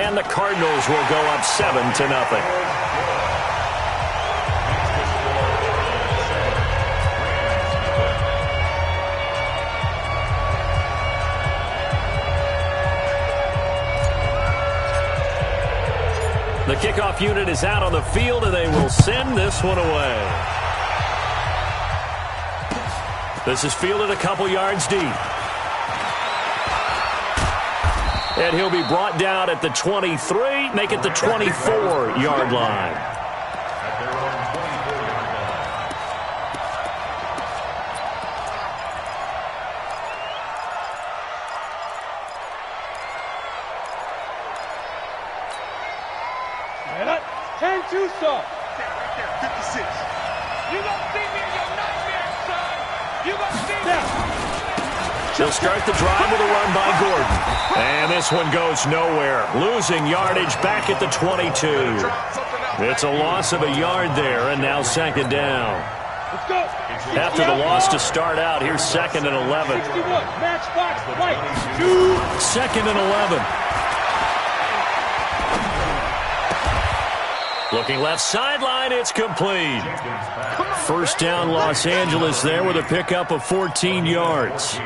And the Cardinals will go up 7-0. The kickoff unit is out on the field, and they will send this one away. This is fielded a couple yards deep. And he'll be brought down at the 23, make it the 24-yard line. They'll start the drive with a run by Gordon. And this one goes nowhere. Losing yardage back at the 22. It's a loss of a yard there, and now second down. After the loss to start out, here's 2nd and 11. Second and 11. Looking left sideline, it's complete. First down, Los Angeles there with a pickup of 14 yards.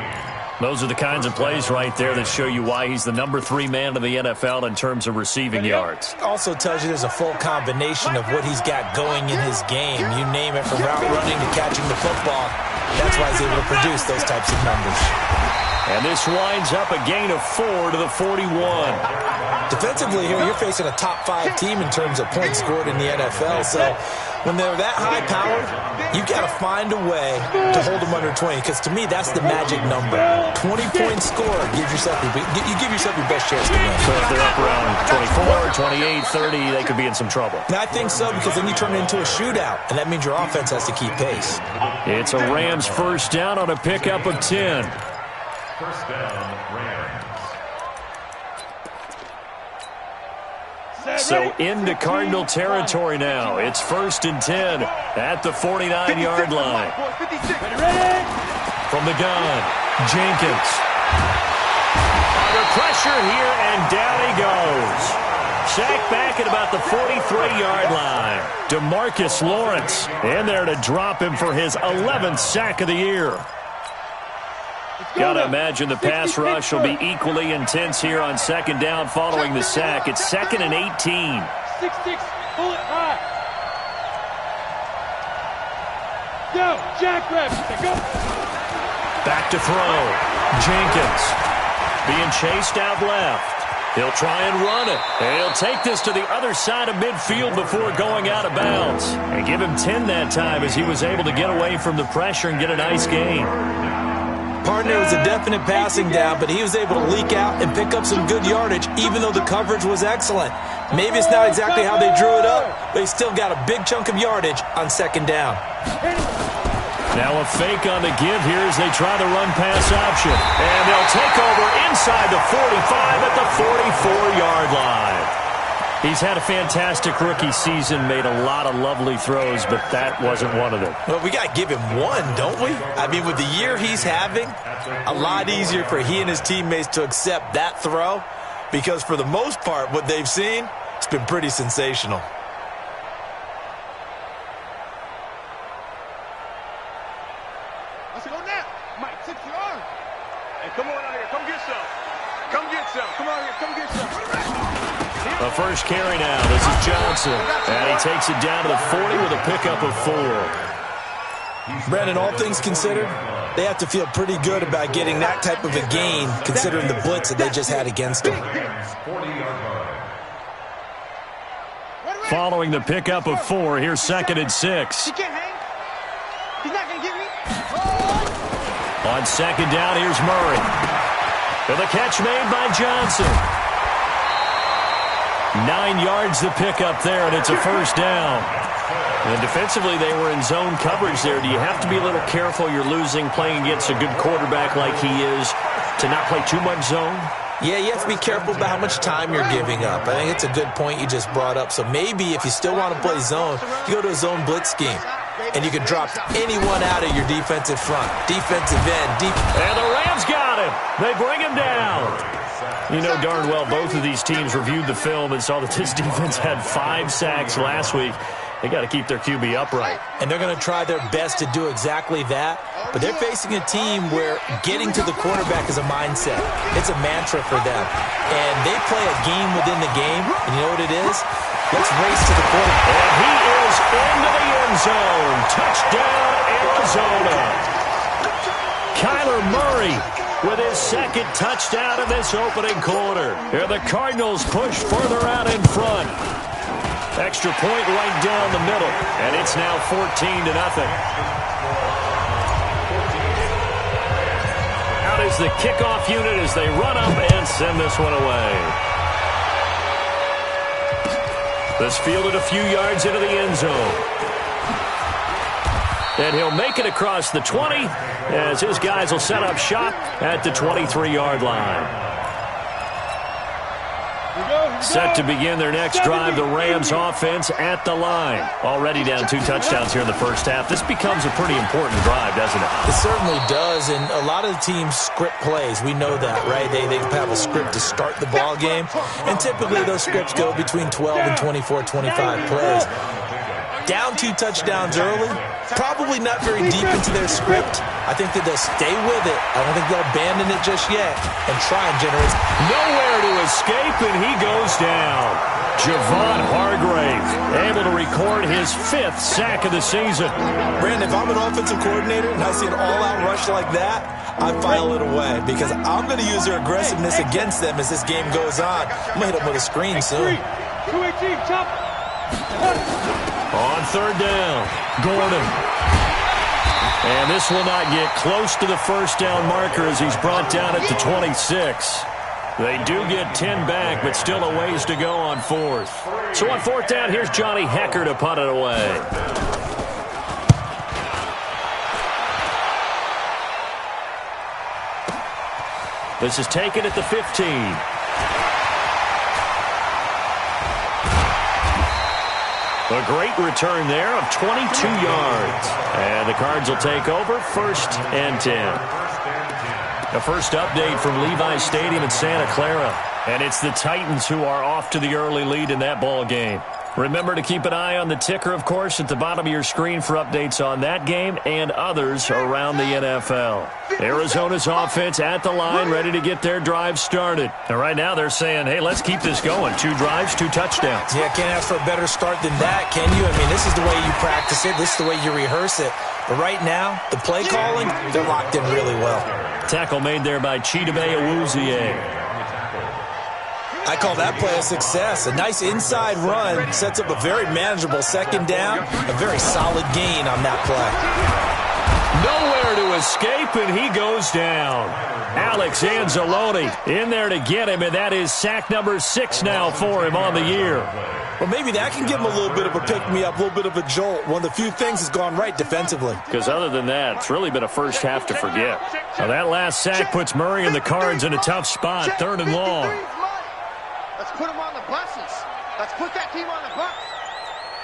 Those are the kinds of plays right there that show you why he's the number 3 man in the NFL in terms of receiving yards. Also tells you there's a full combination of what he's got going in his game. You name it, from route running to catching the football. That's why he's able to produce those types of numbers. And this winds up a gain of 4 to the 41. Defensively here, you're facing a top 5 team in terms of points scored in the NFL. So when they're that high-powered, you've got to find a way to hold them under 20. Because to me, that's the magic number. 20-point score gives yourself you give yourself your best chance to win. So if they're up around 24, 28, 30, they could be in some trouble. And I think so, because then you turn it into a shootout, and that means your offense has to keep pace. It's a Rams first down on a pickup of 10. First down, Rams. So into Cardinal territory now. It's 1st and 10 at the 49-yard line. From the gun, Jenkins. Under pressure here, and down he goes. Sacked back at about the 43-yard line. DeMarcus Lawrence in there to drop him for his 11th sack of the year. Got to imagine the pass rush will be equally intense here on second down following the sack. It's 2nd and 18. 6-6, pull it high. Go, jackrabbit, go. Back to throw. Jenkins being chased out left. He'll try and run it. And he'll take this to the other side of midfield before going out of bounds. And give him 10 that time as he was able to get away from the pressure and get a nice gain. Partner was a definite passing down, but he was able to leak out and pick up some good yardage, even though the coverage was excellent. Maybe it's not exactly how they drew it up, but he still got a big chunk of yardage on second down. Now a fake on the give here as they try the run-pass option. And they'll take over inside the 45 at the 44-yard line. He's had a fantastic rookie season, made a lot of lovely throws, but that wasn't one of them. Well, we got to give him one, don't we? I mean, with the year he's having, a lot easier for he and his teammates to accept that throw, because for the most part, what they've seen, it's been pretty sensational. Let's go now. Mike, take your arm. Hey, come on out here. Come get some. Come get some. Come on here. Come get some. The first carry now. This is Johnson. And he takes it down to the 40 with a pickup of 4. Brandon, all things considered, they have to feel pretty good about getting that type of a gain, considering the blitz that they just had against them. Following the pickup of 4, here's 2nd and 6. He can't hang. He's not going to get me. On second down, here's Murray. And the catch made by Johnson. 9 yards the pickup there, and it's a first down. And defensively, they were in zone coverage there. Do you have to be a little careful? You're losing, playing against a good quarterback like he is, to not play too much zone? Yeah, you have to be careful about how much time you're giving up. I think it's a good point you just brought up. So maybe if you still want to play zone, you go to a zone blitz scheme. And you can drop anyone out of your defensive front. Defensive end. And the Rams got him. They bring him down. You know darn well both of these teams reviewed the film and saw that this defense had 5 sacks last week. They got to keep their QB upright. And they're going to try their best to do exactly that. But they're facing a team where getting to the quarterback is a mindset. It's a mantra for them. And they play a game within the game. And you know what it is? Let's race to the quarterback. And he is into the end zone. Touchdown, Arizona. Kyler Murray with his second touchdown in this opening quarter. Here the Cardinals push further out in front. Extra point right down the middle, and it's now 14-0. Out is the kickoff unit as they run up and send this one away. This fielded a few yards into the end zone. And he'll make it across the 20 as his guys will set up shop at the 23-yard line. Set to begin their next drive, the Rams offense at the line. Already down 2 touchdowns here in the first half. This becomes a pretty important drive, doesn't it? It certainly does, and a lot of the teams script plays. We know that, right? They have a script to start the ball game, and typically those scripts go between 12 and 24, 25 plays. Down 2 touchdowns early, probably not very deep into their script. I think that they'll stay with it. I don't think they'll abandon it just yet and try and generate. Nowhere to escape, and he goes down. Javon Hargrave able to record his 5th sack of the season. Brandon, if I'm an offensive coordinator and I see an all-out rush like that, I file it away because I'm going to use their aggressiveness against them as this game goes on. I'm going to hit them with a screen soon. On 3rd down, Gordon. And this will not get close to the first down marker as he's brought down at the 26. They do get 10 back, but still a ways to go on 4th. So on 4th down, here's Johnny Hecker to punt it away. This is taken at the 15. A great return there of 22 yards. And the Cards will take over 1st and 10. The first update from Levi's Stadium in Santa Clara. And it's the Titans who are off to the early lead in that ball game. Remember to keep an eye on the ticker, of course, at the bottom of your screen for updates on that game and others around the NFL. Arizona's offense at the line, ready to get their drive started. And right now they're saying, hey, let's keep this going. 2 drives, 2 touchdowns. Yeah, can't ask for a better start than that, can you? I mean, this is the way you practice it. This is the way you rehearse it. But right now, the play calling, they're locked in really well. Tackle made there by Chidobe Awuzie. I call that play a success. A nice inside run sets up a very manageable 2nd down. A very solid gain on that play. Nowhere to escape, and he goes down. Alex Anzalone in there to get him, and that is sack number 6 now for him on the year. Well, maybe that can give him a little bit of a pick-me-up, a little bit of a jolt. One of the few things has gone right defensively. Because other than that, it's really been a first half to forget. Now that last sack puts Murray and the Cards in a tough spot, 3rd and long. Let's put him on the buses. Let's put that team on the bus.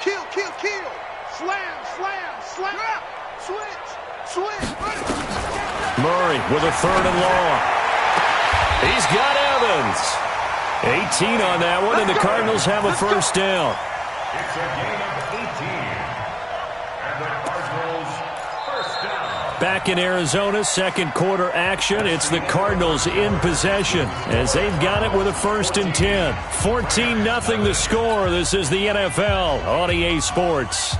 Kill, kill, kill. Slam, slam, slam. Switch, switch. Murray with a 3rd and long. He's got Evans. 18 on that one, and the Cardinals have a first down. It's a gain of 18. And the Cardinals first down. Back in Arizona, 2nd quarter action. It's the Cardinals in possession as they've got it with a 1st and 10. 14-0 the score. This is the NFL on EA Sports.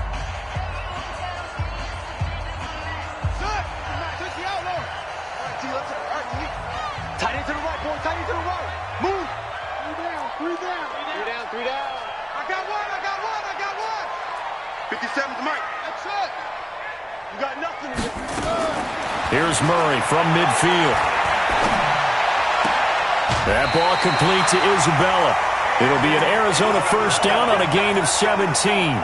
Tight end to the right, boy. Tight end to the right. Move. 3 down. 3 down. I got one. 57's Mike. That's it. You got nothing in there. Here's Murray from midfield. That ball complete to Isabella. It'll be an Arizona first down on a gain of 17.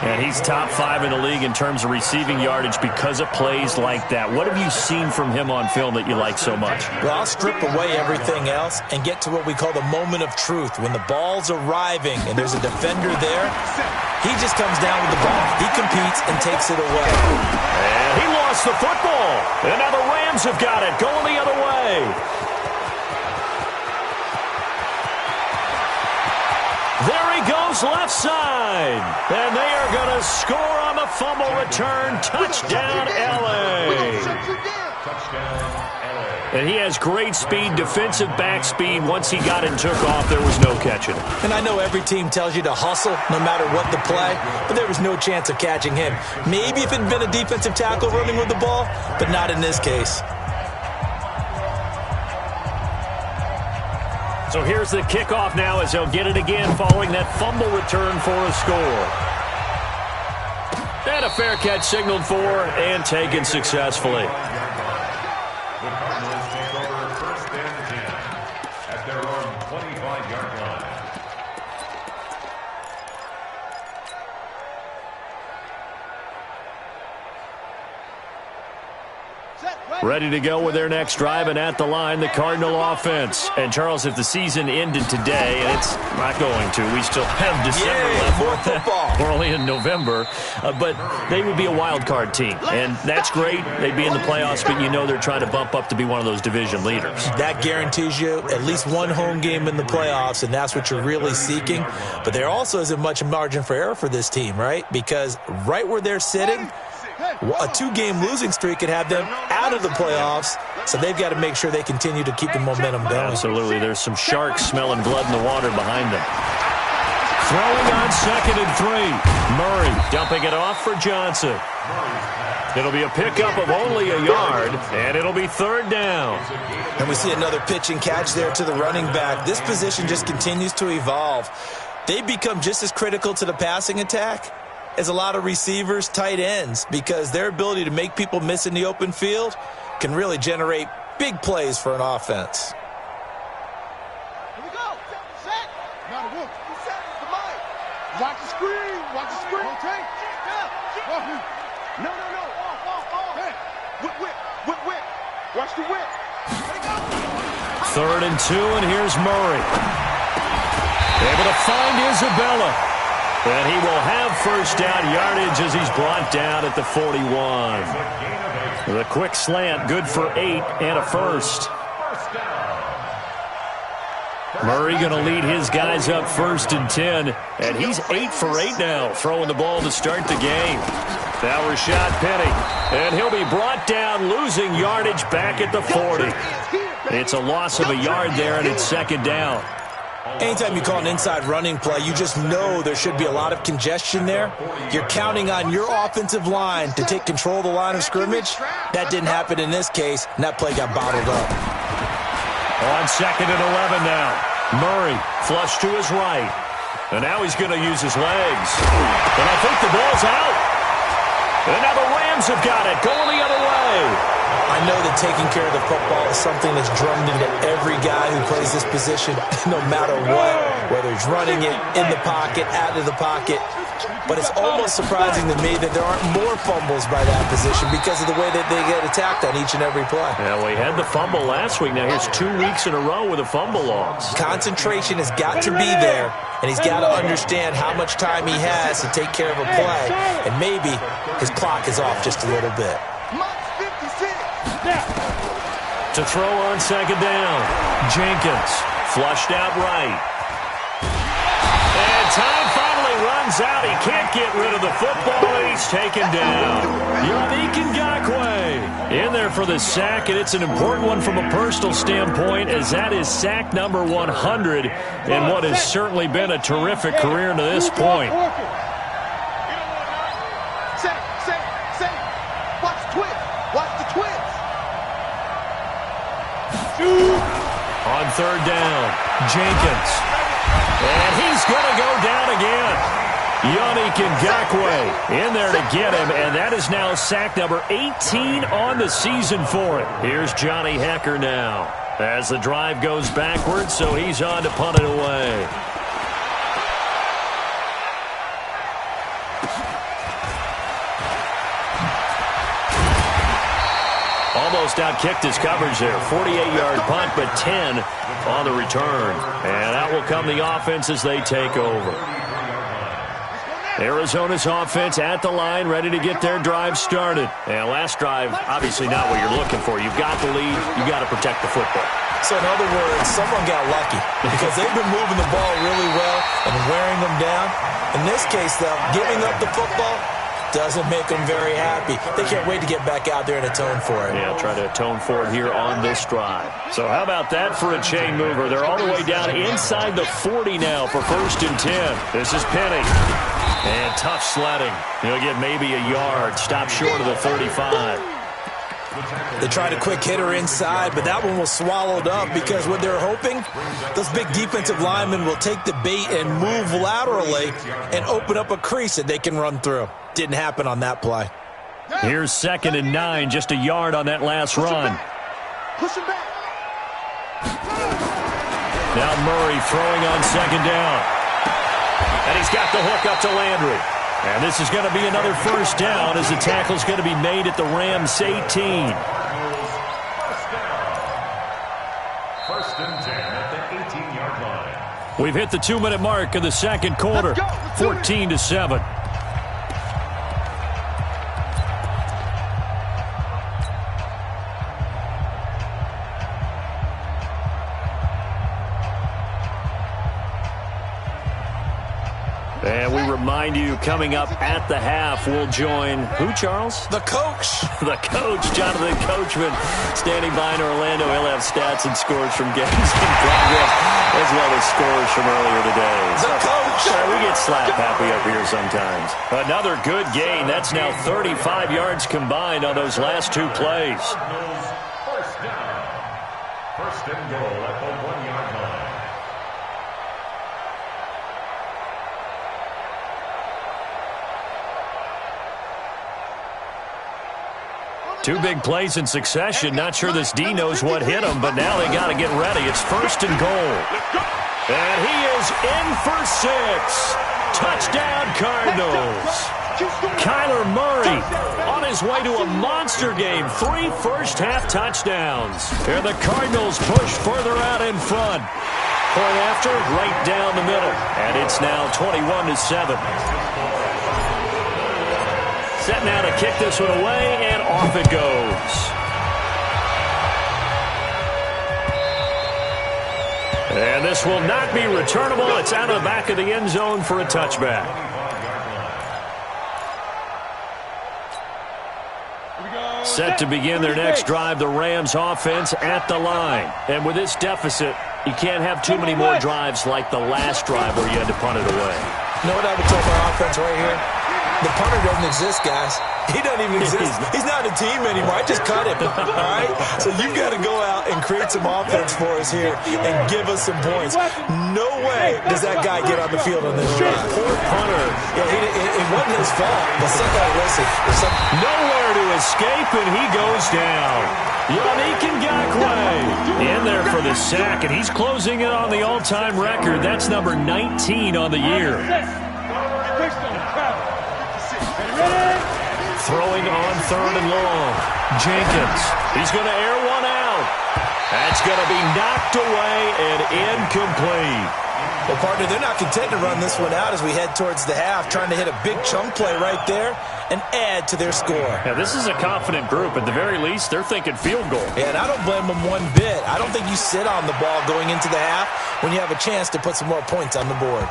And he's top 5 in the league in terms of receiving yardage because of plays like that. What have you seen from him on film that you like so much? Well, I'll strip away everything else and get to what we call the moment of truth. When the ball's arriving and there's a defender there, he just comes down with the ball. He competes and takes it away. And he lost the football. And now the Rams have got it, going the other way. There he goes left side. And they are going to score on the fumble return. Touchdown, LA. And he has great speed, defensive back speed. Once he got and took off, there was no catching him. And I know every team tells you to hustle no matter what the play, but there was no chance of catching him. Maybe if it had been a defensive tackle running with the ball, but not in this case. So here's the kickoff now as he'll get it again following that fumble return for a score. And a fair catch signaled for and taken successfully. The Cardinals take over first and 10 at their own 25-yard line. Ready to go with their next drive, and at the line, the Cardinal offense. And, Charles, if the season ended today, and it's not going to, we still have December left. More football. We're only in November, but they would be a wild card team. And that's great. They'd be in the playoffs, but you know they're trying to bump up to be one of those division leaders. That guarantees you at least one home game in the playoffs, and that's what you're really seeking. But there also isn't much margin for error for this team, right? Because right where they're sitting, a two-game losing streak could have them out of the playoffs, so they've got to make sure they continue to keep the momentum going. Absolutely. There's some sharks smelling blood in the water behind them. Throwing on 2nd and 3. Murray dumping it off for Johnson. It'll be a pickup of only a yard, and it'll be 3rd down. And we see another pitch and catch there to the running back. This position just continues to evolve. They become just as critical to the passing attack as a lot of receivers, tight ends, because their ability to make people miss in the open field can really generate big plays for an offense. Here we go. Set. Not a whoop. Set. The mic. Watch the screen. Watch the screen. Okay. No. Off. Hey. Whip. Watch the whip. There you go. 3rd and 2, and here's Murray. Able to find Isabella. And he will have first down yardage as he's brought down at the 41. The quick slant, good for 8 and a first. Murray going to lead his guys up 1st and 10. And he's 8 for 8 now, throwing the ball to start the game. Now Rashad Penny. And he'll be brought down, losing yardage back at the 40. It's a loss of a yard there, and it's 2nd down. Anytime you call an inside running play, you just know there should be a lot of congestion there. You're counting on your offensive line to take control of the line of scrimmage. That didn't happen in this case, and that play got bottled up. On 2nd and 11 now. Murray flush to his right. And now he's going to use his legs. And I think the ball's out. And now the Rams have got it, going the other way. I know that taking care of the football is something that's drummed into every guy who plays this position, no matter what, whether he's running it, in the pocket, out of the pocket. But it's almost surprising to me that there aren't more fumbles by that position because of the way that they get attacked on each and every play. Yeah, we had the fumble last week. Now here's 2 weeks in a row with a fumble loss. Concentration has got to be there, and he's got to understand how much time he has to take care of a play, and maybe his clock is off just a little bit. To throw on 2nd down. Jenkins flushed out right. And time finally runs out. He can't get rid of the football, and he's taken down. Yannick Ngakoue in there for the sack, and it's an important one from a personal standpoint, as that is sack number 100 in what has certainly been a terrific career to this point. On 3rd down, Jenkins. And he's going to go down again. Yannick Ngakoue in there to get him, and that is now sack number 18 on the season for it. Here's Johnny Hecker now as the drive goes backwards, so he's on to punt it away. Almost out-kicked his coverage there. 48-yard punt, but 10 on the return. And out will come the offense as they take over. Arizona's offense at the line, ready to get their drive started. And last drive, obviously not what you're looking for. You've got the lead. You've got to protect the football. So in other words, someone got lucky because they've been moving the ball really well and wearing them down. In this case, though, giving up the football doesn't make them very happy. They can't wait to get back out there and atone for it. Yeah, try to atone for it here on this drive. So how about that for a chain mover? They're all the way down inside the 40 now for 1st and 10. This is Penny. And tough sledding. He'll get maybe a yard. Stop short of the 35. They tried a quick hitter inside, but that one was swallowed up because what they're hoping, those big defensive linemen will take the bait and move laterally and open up a crease that they can run through. Didn't happen on that play. Here's 2nd and 9, just a yard on that last run. Push him back. Now Murray throwing on 2nd down. And he's got the hook up to Landry. And this is going to be another 1st down as the tackle's going to be made at the Rams 18. 1st and 10 at the 18-yard line. We've hit the 2-minute mark of the 2nd quarter, 14-7. And we remind you, coming up at the half, we'll join who, Charles? The coach. The coach, Jonathan Coachman, standing by in Orlando. He'll have stats and scores from games in progress, as well as scores from earlier today. The coach. We get slap happy up here sometimes. Another good gain. That's now 35 yards combined on those last 2 plays. 1st down. 1st and goal at the 1-yard line. Two big plays in succession. Not sure this D knows what hit him, but now they got to get ready. It's 1st and goal. And he is in for 6. Touchdown, Cardinals. Kyler Murray on his way to a monster game. 3 first-half touchdowns. And the Cardinals push further out in front. Point after, right down the middle. And it's now 21-7. Set now to kick this one away, and off it goes. And this will not be returnable. It's out of the back of the end zone for a touchback. Set to begin their next drive, the Rams offense at the line. And with this deficit, you can't have too many more drives like the last drive where you had to punt it away. You know what I would tell my offense right here? The punter doesn't exist, guys. He doesn't even exist. He's not a team anymore. I just cut him, all right? So you've got to go out and create some offense for us here and give us some points. No way does that guy get on the field on this drive. Poor punter. Yeah, it wasn't his fault, but somebody listen. Nowhere to escape, and he goes down. Yannick Ngakoue in there for the sack, and he's closing in on the all-time record. That's number 19 on the year. Throwing on 3rd and long. Jenkins. He's going to air one out. That's going to be knocked away and incomplete. Well, partner, they're not content to run this one out as we head towards the half, trying to hit a big chunk play right there and add to their score. Yeah, this is a confident group. At the very least, they're thinking field goal. Yeah, and I don't blame them one bit. I don't think you sit on the ball going into the half when you have a chance to put some more points on the board.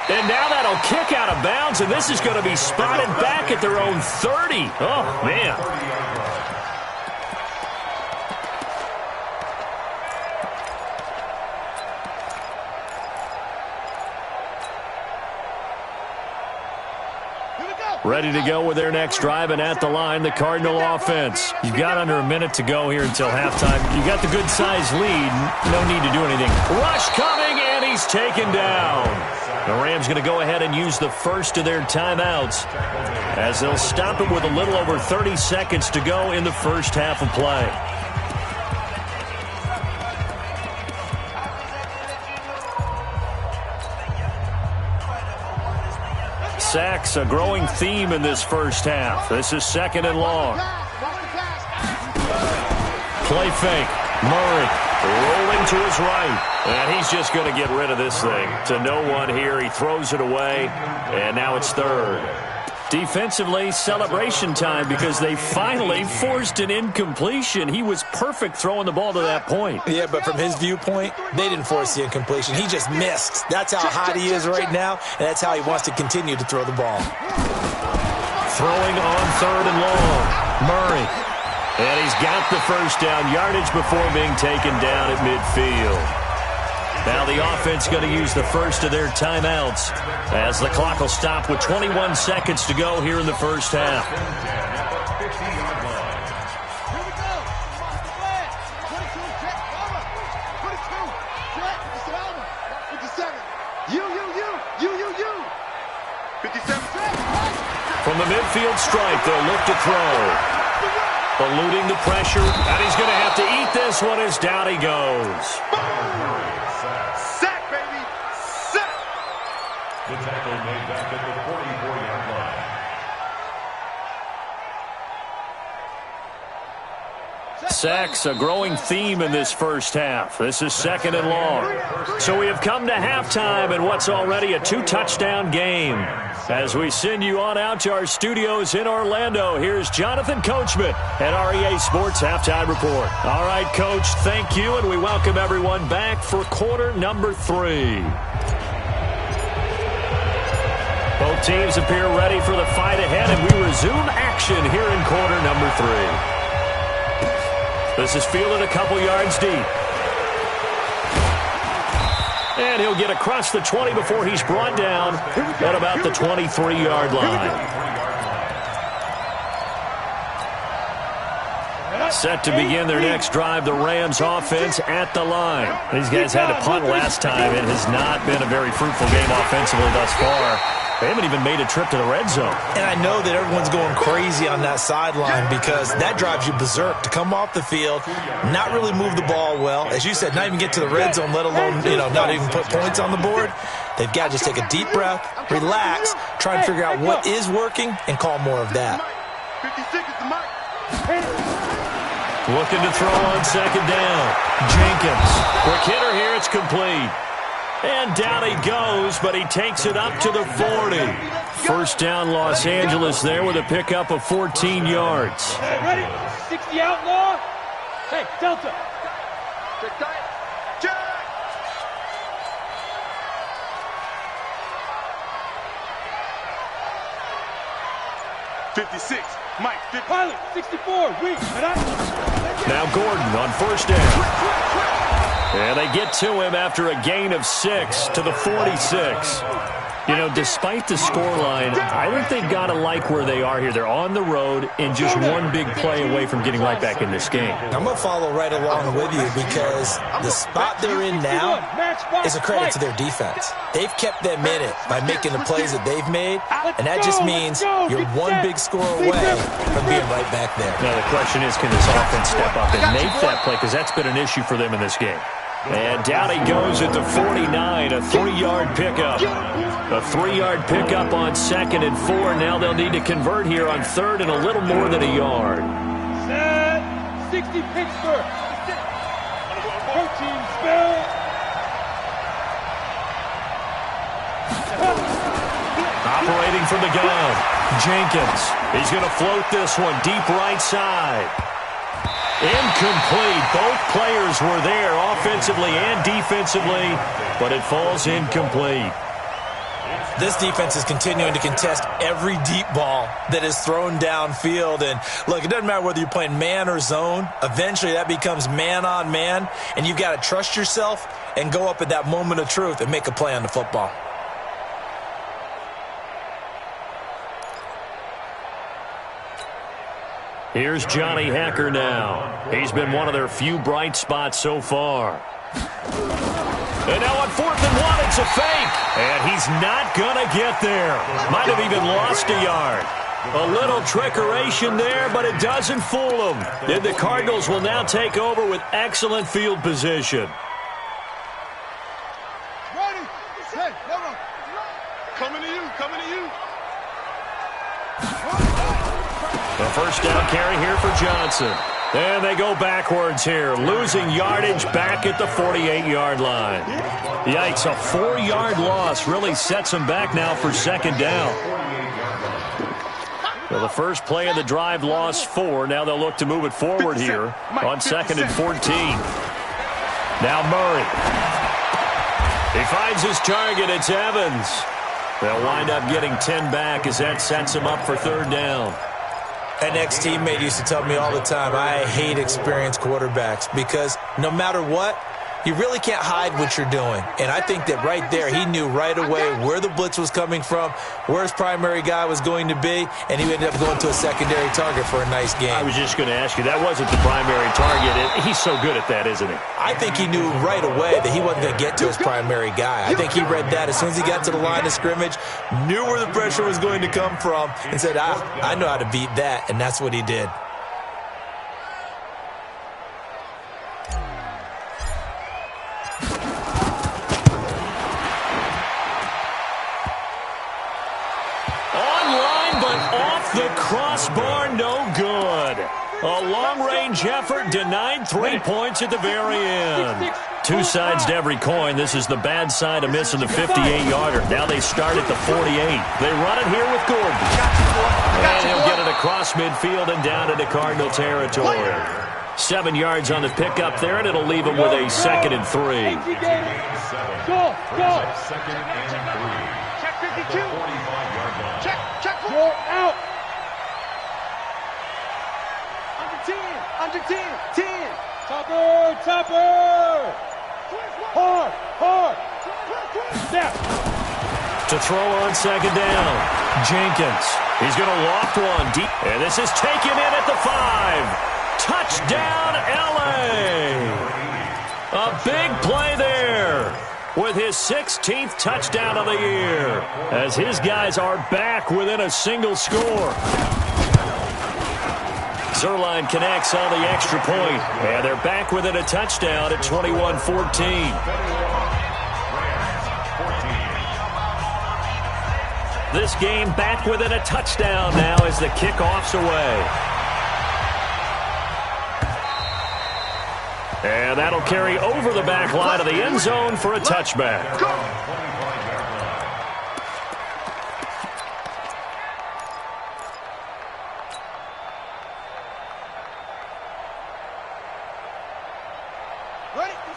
And now that'll kick out of bounds, and this is going to be spotted back at their own 30. Oh, man. Ready to go with their next drive, and at the line, the Cardinal offense. You've got under a minute to go here until halftime. You got the good-sized lead. No need to do anything. Rush coming, and he's taken down. The Rams going to go ahead and use the first of their timeouts as they'll stop it with a little over 30 seconds to go in the first half of play. Sacks, a growing theme in this first half. This is 2nd and long. Play fake. Murray Rolling to his right. And he's just going to get rid of this thing. To no one here. He throws it away. And now it's third. Defensively, celebration time because they finally forced an incompletion. He was perfect throwing the ball to that point. Yeah, but from his viewpoint, they didn't force the incompletion. He just missed. That's how hot he is right now, and that's how he wants to continue to throw the ball. Throwing on third and long. Murray. And he's got the first down yardage before being taken down at midfield. Now the offense going to use the first of their timeouts as the clock will stop with 21 seconds to go here in the first half. From the midfield stripe, they'll look to throw. Eluding the pressure, and he's going to have to eat this one as down he goes. Sack, baby! Sack! The tackle made back at the 44-yard line. Sacks, a growing theme in this first half. This is second and long. So we have come to halftime in what's already a two-touchdown game. As we send you on out to our studios in Orlando, here's Jonathan Coachman at REA Sports Halftime Report. All right, Coach, thank you, and we welcome everyone back for quarter number 3. Both teams appear ready for the fight ahead, and we resume action here in quarter number 3. This is fielded a couple yards deep. And he'll get across the 20 before he's brought down at about the 23-yard line. Set to begin their next drive, the Rams offense at the line. These guys had to punt last time. It has not been a very fruitful game offensively thus far. They haven't even made a trip to the red zone. And I know that everyone's going crazy on that sideline because that drives you berserk to come off the field, not really move the ball well. As you said, not even get to the red zone, let alone, not even put points on the board. They've got to just take a deep breath, relax, try and figure out what is working, and call more of that. 56 is the mic. Looking to throw on second down. Jenkins. Quick hitter here. It's complete. And down he goes, but he takes it up to the 40. First down, Los Angeles there with a pickup of 14 yards. Ready? 60 outlaw. Hey, Delta. Check tight. Check. $56. Mike, 50. Pilot, 64. Weak. Now Gordon on first down. And they get to him after a gain of 6 to the 46. Despite the scoreline, I think they've got to like where they are here. They're on the road and just one big play away from getting right back in this game. I'm going to follow right along with you because the spot they're in now is a credit to their defense. They've kept them in it by making the plays that they've made, and that just means you're one big score away from being right back there. Now the question is, can this offense step up and make that play? Because that's been an issue for them in this game. And down he goes at the 49, a 3-yard pickup. A 3-yard pickup on second and 4. Now they'll need to convert here on third and a little more than a yard. Set. 60 Pittsburgh. Protein spell. Operating from the gun. Jenkins. He's going to float this one deep right side. Incomplete. Both players were there offensively and defensively, but it falls incomplete. This defense is continuing to contest every deep ball that is thrown downfield. And look, it doesn't matter whether you're playing man or zone. Eventually that becomes man on man, and you've got to trust yourself and go up at that moment of truth and make a play on the football. Here's Johnny Hekker now. He's been one of their few bright spots so far. And now on 4th and 1, it's a fake. And he's not going to get there. Might have even lost a yard. A little trickeration there, but it doesn't fool him. And the Cardinals will now take over with excellent field position. Ready? Hey, hold on. Coming to you, coming to you. A first down carry here for Johnson. And they go backwards here, losing yardage back at the 48-yard line. Yikes, a 4-yard loss really sets them back now for second down. Well, the first play of the drive lost 4. Now they'll look to move it forward here on 2nd and 14. Now Murray. He finds his target. It's Evans. They'll wind up getting 10 back as that sets him up for 3rd down. An ex-teammate used to tell me all the time, I hate experienced quarterbacks because no matter what, you really can't hide what you're doing. And I think that right there, he knew right away where the blitz was coming from, where his primary guy was going to be, and he ended up going to a secondary target for a nice game. I was just going to ask you, that wasn't the primary target. He's so good at that, isn't he? I think he knew right away that he wasn't going to get to his primary guy. I think he read that as soon as he got to the line of scrimmage, knew where the pressure was going to come from, and said, I know how to beat that, and that's what he did. The crossbar, no good. A long-range effort denied 3 points at the very end. Two sides to every coin. This is the bad side of missing the 58-yarder. Now they start at the 48. They run it here with Gordon. And he'll get it across midfield and down into Cardinal territory. 7 yards on the pickup there, and it'll leave him with a 2nd and 3. Go. 2nd and 3. Check 52. 45-yard line. Check. Go out. Under 10. 10. Topper. Hard. Snap. To throw on 2nd down. Jenkins. He's going to loft one deep. And this is taken in at the 5. Touchdown, L.A. A big play there with his 16th touchdown of the year as his guys are back within a single score. Zerline connects on the extra point, and they're back within a touchdown at 21-14. This game back within a touchdown now as the kickoff's away. And that'll carry over the back line of the end zone for a touchback.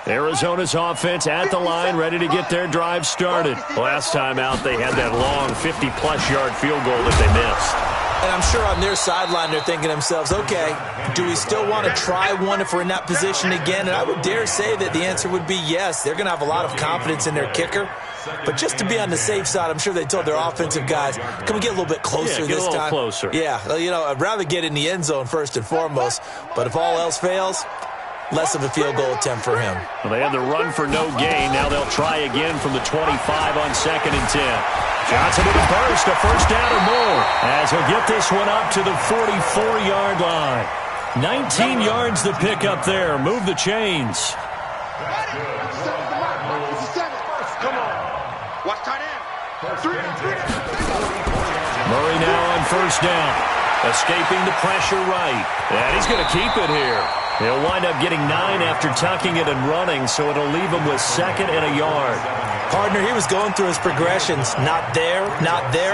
Arizona's offense at the line, ready to get their drive started. Last time out, they had that long 50-plus yard field goal that they missed. And I'm sure on their sideline, they're thinking to themselves, okay, do we still want to try one if we're in that position again? And I would dare say that the answer would be yes. They're going to have a lot of confidence in their kicker. But just to be on the safe side, I'm sure they told their offensive guys, can we get a little bit closer this time? Get a little closer. Yeah, I'd rather get in the end zone first and foremost. But if all else fails, less of a field goal attempt for him. Well, they had the run for no gain. Now they'll try again from the 25 on 2nd and 10. Johnson with a burst, a 1st down or more, as he'll get this one up to the 44-yard line. 19 yards to pick up there. Move the chains. Come on. Watch tight end. 3 down. Murray now on 1st down. Escaping the pressure right. And he's going to keep it here. He'll wind up getting 9 after tucking it and running, so it'll leave him with 2nd and a yard. Partner, he was going through his progressions. Not there.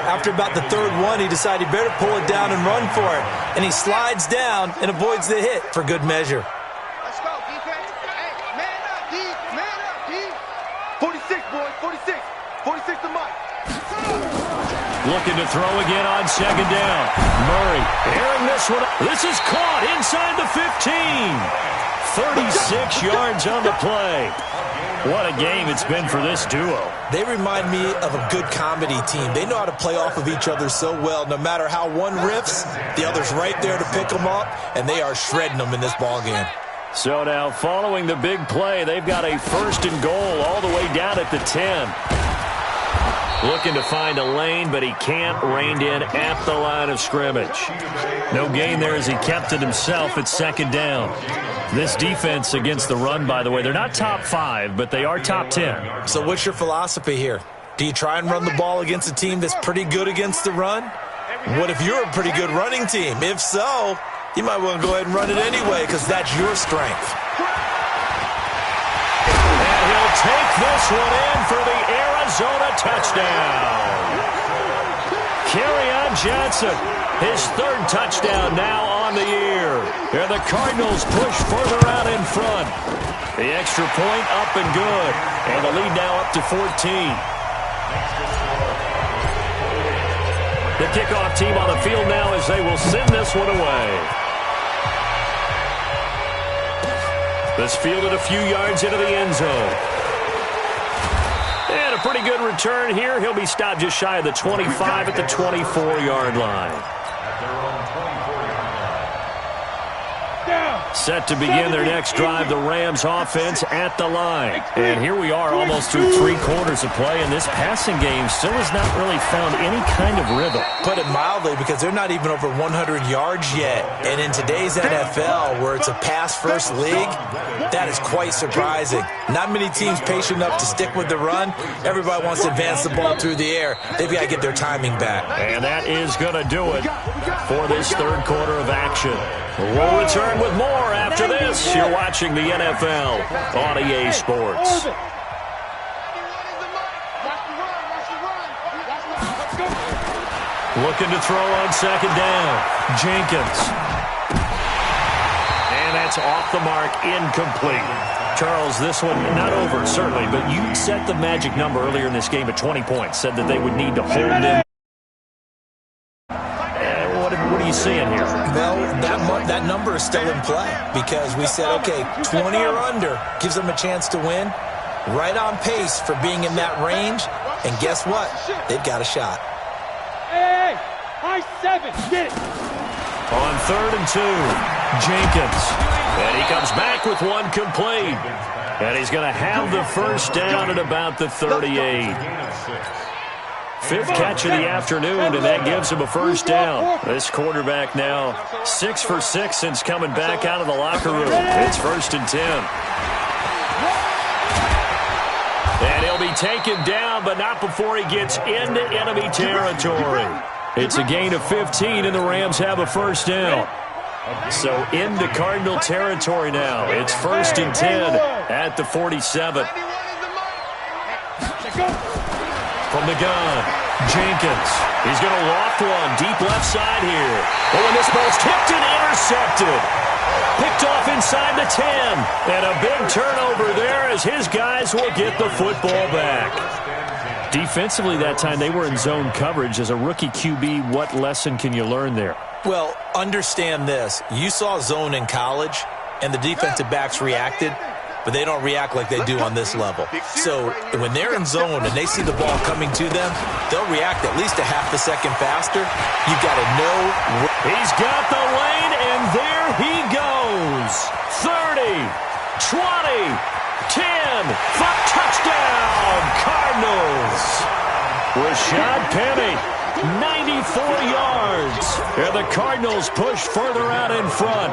After about the 3rd one, he decided he better pull it down and run for it. And he slides down and avoids the hit for good measure. Let's go, defense. Hey, man up, D. Man up, D. 46, boys. 46. 46 to Mike. Looking to throw again on 2nd down. Murray airing this one. This is caught inside the 15. 36 yards on the play. What a game it's been for this duo. They remind me of a good comedy team. They know how to play off of each other so well. No matter how one riffs, the other's right there to pick them up, and they are shredding them in this ballgame. So now, following the big play, they've got a 1st and goal all the way down at the 10. Looking to find a lane, but he can't. Reined in at the line of scrimmage. No gain there as he kept it himself at 2nd down. This defense against the run, by the way, they're not top 5, but they are top 10. So what's your philosophy here? Do you try and run the ball against a team that's pretty good against the run? What if you're a pretty good running team? If so, you might want to go ahead and run it anyway because that's your strength. And he'll take this one in for the Arizona touchdown. Kerryon Johnson, his third touchdown now on the year. And the Cardinals push further out in front. The extra point up and good. And the lead now up to 14. The kickoff team on the field now as they will send this one away. This fielded a few yards into the end zone. And a pretty good return here. He'll be stopped just shy of the 25 at the 24-yard line. Set to begin their next drive, the Rams offense at the line. And here we are almost through 3 quarters of play, and this passing game still has not really found any kind of rhythm. Put it mildly, because they're not even over 100 yards yet. And in today's NFL, where it's a pass-first league, that is quite surprising. Not many teams patient enough to stick with the run. Everybody wants to advance the ball through the air. They've got to get their timing back. And that is going to do it for this third quarter of action. We'll return with more after this. You're watching the NFL on EA Sports. Looking to throw on second down. Jenkins. And that's off the mark, incomplete. Charles, this one not over, certainly, but you set the magic number earlier in this game at 20 points, said that they would need to hold them. What are you seeing here? Well, that number is still in play because we said, okay, 20 or under gives them a chance to win. Right on pace for being in that range. And guess what? They've got a shot. Hey, high 7, get it. On 3rd and 2, Jenkins. And he comes back with one complete. And he's going to have the first down at about the 38. 5th catch of the afternoon, and that gives him a first down. This quarterback now 6 for 6 since coming back out of the locker room. It's 1st and 10. And he'll be taken down, but not before he gets into enemy territory. It's a gain of 15, and the Rams have a first down. So into Cardinal territory now. It's 1st and 10 at the 47. From the gun, Jenkins. He's going to loft one deep left side here. Oh, and this ball's tipped and intercepted. Picked off inside the 10. And a big turnover there as his guys will get the football back. Defensively that time, they were in zone coverage. As a rookie QB, what lesson can you learn there? Well, understand this. You saw zone in college, and the defensive backs reacted, but they don't react like they do on this level. So when they're in zone and they see the ball coming to them, they'll react at least a half a second faster. You've got to know. He's got the lane, and there he goes. 30, 20, 10, for touchdown, Cardinals. Rashad Penny, 94 yards. And the Cardinals push further out in front.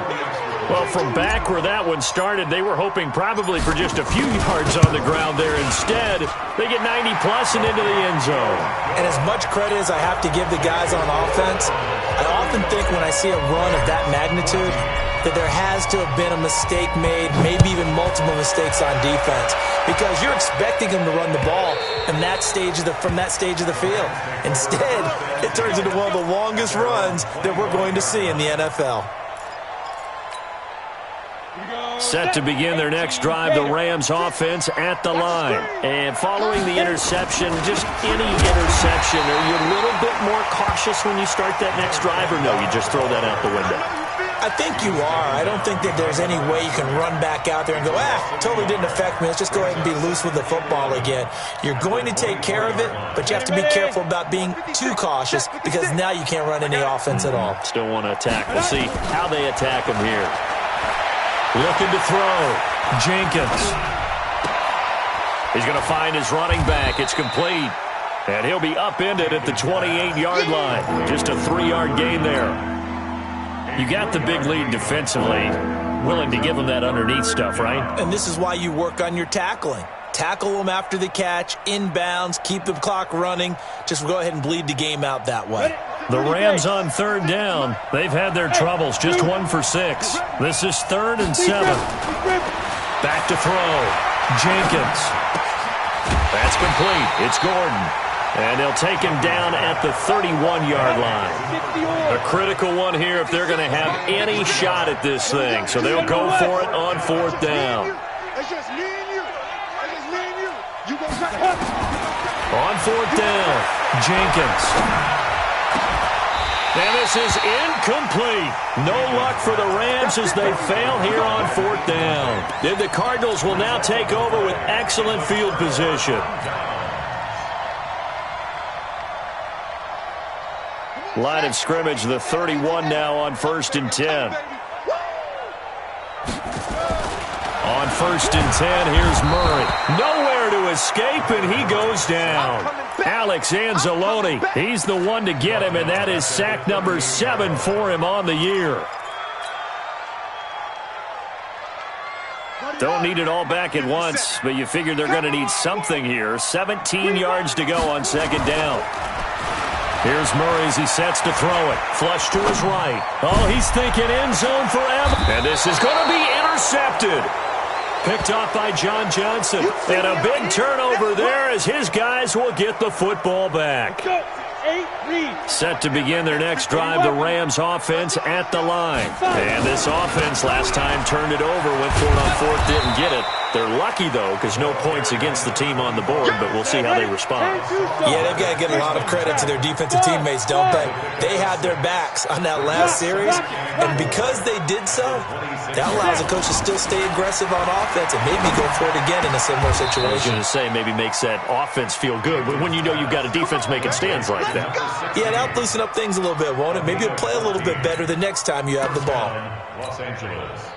Well, from back where that one started, they were hoping probably for just a few yards on the ground there. Instead, they get 90-plus and into the end zone. And as much credit as I have to give the guys on offense, I often think when I see a run of that magnitude that there has to have been a mistake made, maybe even multiple mistakes on defense, because you're expecting them to run the ball from that stage of the field. Instead, it turns into one of the longest runs that we're going to see in the NFL. Set to begin their next drive, the Rams offense at the line. And following the interception, just any interception, are you a little bit more cautious when you start that next drive, or no, you just throw that out the window? I think you are. I don't think that there's any way you can run back out there and go, totally didn't affect me. Let's just go ahead and be loose with the football again. You're going to take care of it, but you have to be careful about being too cautious because now you can't run any offense at all. Still want to attack. We'll see how they attack him here. Looking to throw. Jenkins. He's going to find his running back. It's complete. And he'll be upended at the 28-yard line. Just a 3-yard gain there. You got the big lead defensively. Willing to give them that underneath stuff, right? And this is why you work on your tackling. Tackle them after the catch, inbounds, keep the clock running. Just go ahead and bleed the game out that way. The Rams on 3rd down. They've had their troubles, just 1 for 6. This is 3rd and 7. Back to throw. Jenkins. That's complete. It's Gordon. And they'll take him down at the 31-yard line. A critical one here if they're going to have any shot at this thing. So they'll go for it on 4th down. On 4th down, Jenkins. And this is incomplete. No luck for the Rams as they fail here on 4th down. And the Cardinals will now take over with excellent field position. Line of scrimmage, the 31 now on 1st and 10. On 1st and 10, here's Murray. Nowhere to escape, and he goes down. Alex Anzalone, he's the one to get him, and that is sack number 7 for him on the year. Don't need it all back at once, but you figure they're going to need something here. 17 yards to go on 2nd down. Here's Murray as he sets to throw it. Flush to his right. Oh, he's thinking end zone forever. And this is going to be intercepted. Picked off by John Johnson. And a big turnover there as his guys will get the football back. Set to begin their next drive, the Rams offense at the line. And this offense last time turned it over, went for it on 4th, didn't get it. They're lucky, though, because no points against the team on the board, but we'll see how they respond. Yeah, they've got to get a lot of credit to their defensive teammates, don't they? They had their backs on that last series, and because they did so, that allows the coach to still stay aggressive on offense and maybe go for it again in a similar situation. I was going to say maybe makes that offense feel good, but when you know you've got a defense making stands like that. Yeah, that'll loosen up things a little bit, won't it? Maybe you'll play a little bit better the next time you have the ball. Los Angeles.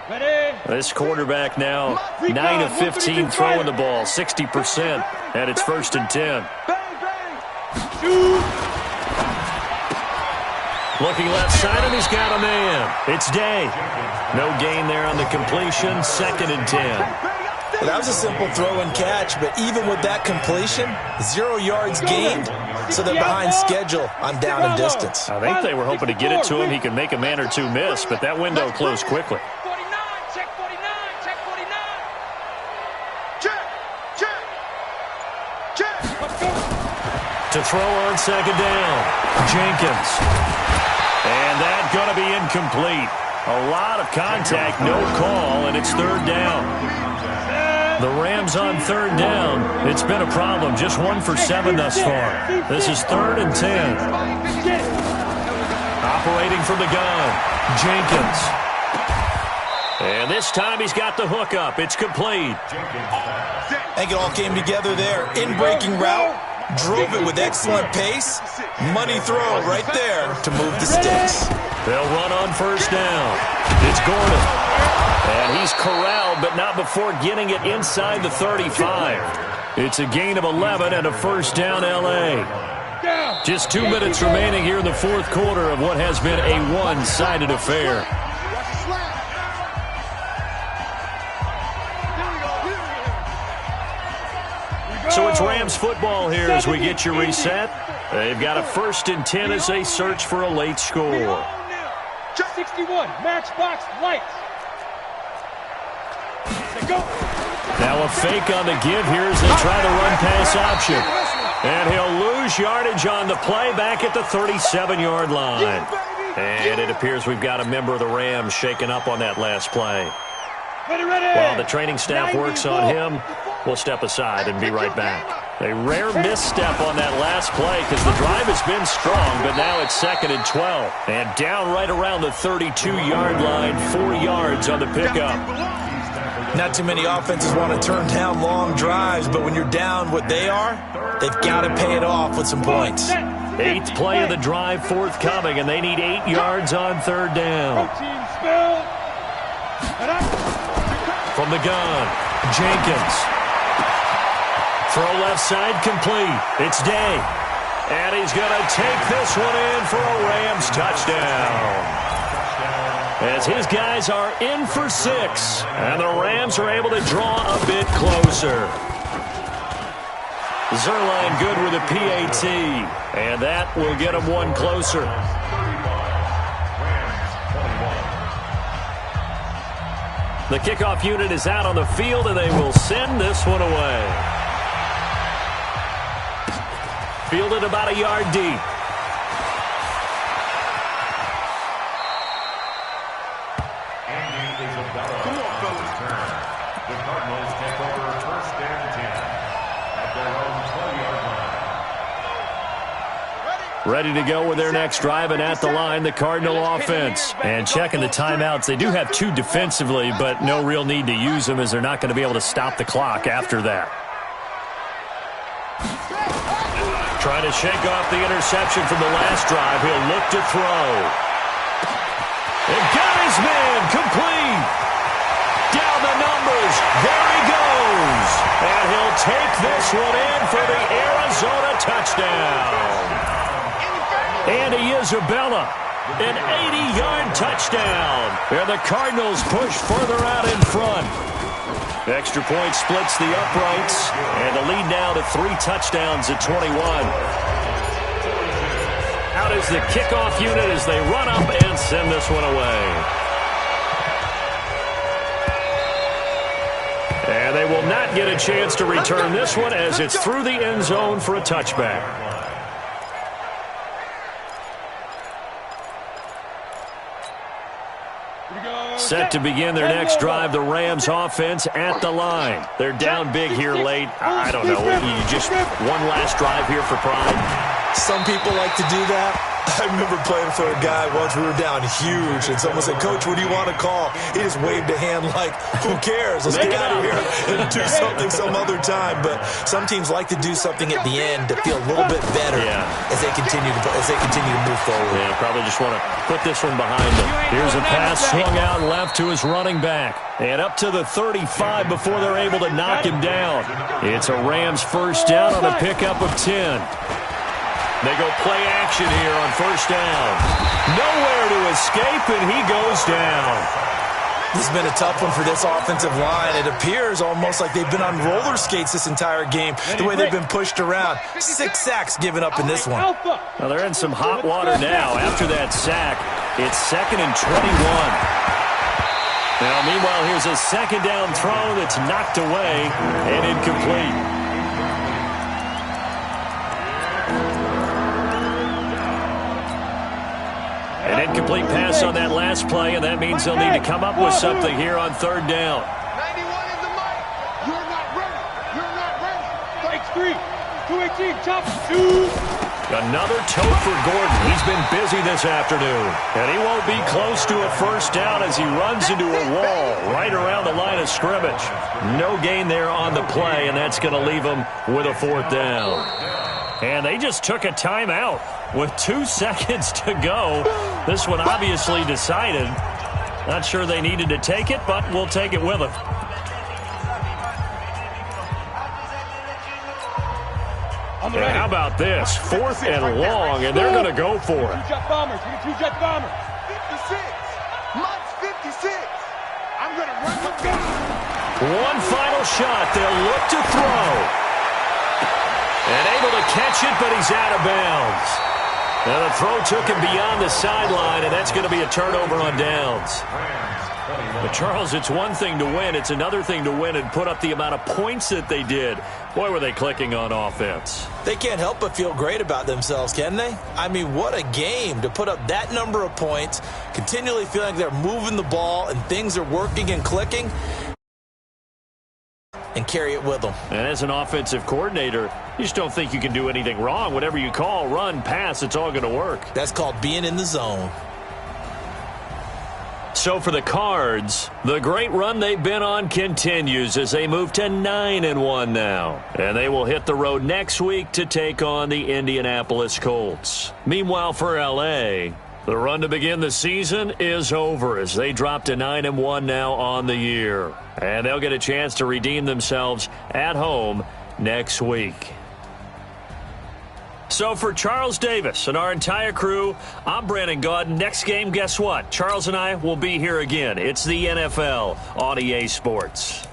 This quarterback now 9 of 15 throwing the ball, 60%, and it's 1st and 10. Looking left side, and he's got a man. It's Day. No gain there on the completion, 2nd and 10. Well, that was a simple throw and catch, but even with that completion, 0 yards gained, so they're behind schedule on down and distance. I think they were hoping to get it to him. He could make a man or two miss, but that window closed quickly. To throw on 2nd down, Jenkins. And that's going to be incomplete. A lot of contact, no call, and it's 3rd down. The Rams on 3rd down. It's been a problem. Just 1 for 7 thus far. This is 3rd and 10. Operating from the gun, Jenkins. And this time he's got the hook up. It's complete. I think it all came together there. In-breaking route. Drove it with excellent pace. Money throw right there to move the sticks. They'll run on 1st down. It's Gordon. And he's corralled, but not before getting it inside the 35. It's a gain of 11 and a 1st down L.A. Just 2 minutes remaining here in the 4th quarter of what has been a one-sided affair. So it's Rams football here as we get you reset. They've got a 1st and 10 as they search for a late score. 61, matchbox lights. Now a fake on the give here as they try the run-pass option. And he'll lose yardage on the play back at the 37-yard line. And it appears we've got a member of the Rams shaken up on that last play. While the training staff works on him, we'll step aside and be right back. A rare misstep on that last play because the drive has been strong, but now it's 2nd and 12. And down right around the 32-yard line, 4 yards on the pickup. Not too many offenses want to turn down long drives, but when you're down what they are, they've got to pay it off with some points. 8th play of the drive forthcoming, and they need 8 yards on 3rd down. From the gun, Jenkins. Throw left side complete. It's Day. And he's going to take this one in for a Rams touchdown. As his guys are in for 6. And the Rams are able to draw a bit closer. Zerline good with a PAT, and that will get him one closer. The kickoff unit is out on the field, and they will send this one away. Fielded about a yard deep. The Cardinals take over first and 10 at their own 20-yard line. Ready to go with their next drive, and at the line, the Cardinal offense. And checking the timeouts, they do have 2 defensively, but no real need to use them as they're not going to be able to stop the clock after that. Trying to shake off the interception from the last drive. He'll look to throw. And got his man complete. Down the numbers. There he goes. And he'll take this one in for the Arizona touchdown. Andy Isabella, an 80-yard touchdown. And the Cardinals push further out in front. Extra point splits the uprights, and the lead now to 3 touchdowns at 21. Out is the kickoff unit as they run up and send this one away. And they will not get a chance to return this one as it's through the end zone for a touchback. Set to begin their next drive, the Rams offense at the line. They're down big here late. I don't know. You just one last drive here for pride. Some people like to do that. I remember playing for a guy once. We were down huge, and someone said, "Coach, what do you want to call?" He just waved a hand like, "Who cares? Let's get out of here and do something some other time." But some teams like to do something at the end to feel a little bit better as they continue to move forward. Yeah, probably just want to put this one behind them. Here's a pass swung out left to his running back, and up to the 35 before they're able to knock him down. It's a Rams first down on a pickup of 10. They go play action here on first down. Nowhere to escape, and he goes down. This has been a tough one for this offensive line. It appears almost like they've been on roller skates this entire game, the way they've been pushed around. 6 sacks given up in this one. Well, they're in some hot water now. After that sack, it's 2nd and 21. Now, meanwhile, here's a second down throw that's knocked away and incomplete. An incomplete pass on that last play, and that means they'll need to come up with something here on third down. 91 is the mic. You're not ready. You're not ready. X3, 218, chop, 2. Another tote for Gordon. He's been busy this afternoon. And he won't be close to a first down as he runs into a wall right around the line of scrimmage. No gain there on the play, and that's going to leave him with a 4th down. And they just took a timeout with 2 seconds to go. This one obviously decided. Not sure they needed to take it, but we'll take it with them. And how about this? 4th and long, and they're going to go for it. 2-jet bombers. 2-jet bombers. 56. Mike's 56. I'm going to run with them. One final shot. They'll look to throw. And able to catch it, but he's out of bounds. Now the throw took him beyond the sideline, and that's going to be a turnover on downs. But Charles, it's one thing to win. It's another thing to win and put up the amount of points that they did. Boy, were they clicking on offense. They can't help but feel great about themselves, can they? I mean, what a game to put up that number of points, continually feeling they're moving the ball and things are working and clicking, and carry it with them. And as an offensive coordinator, you just don't think you can do anything wrong. Whatever you call, run, pass, it's all going to work. That's called being in the zone. So for the Cards, the great run they've been on continues as they move to 9-1 now. And they will hit the road next week to take on the Indianapolis Colts. Meanwhile, for L.A., the run to begin the season is over as they drop to 9-1 now on the year. And they'll get a chance to redeem themselves at home next week. So for Charles Davis and our entire crew, I'm Brandon Gaudin. Next game, guess what? Charles and I will be here again. It's the NFL on EA Sports.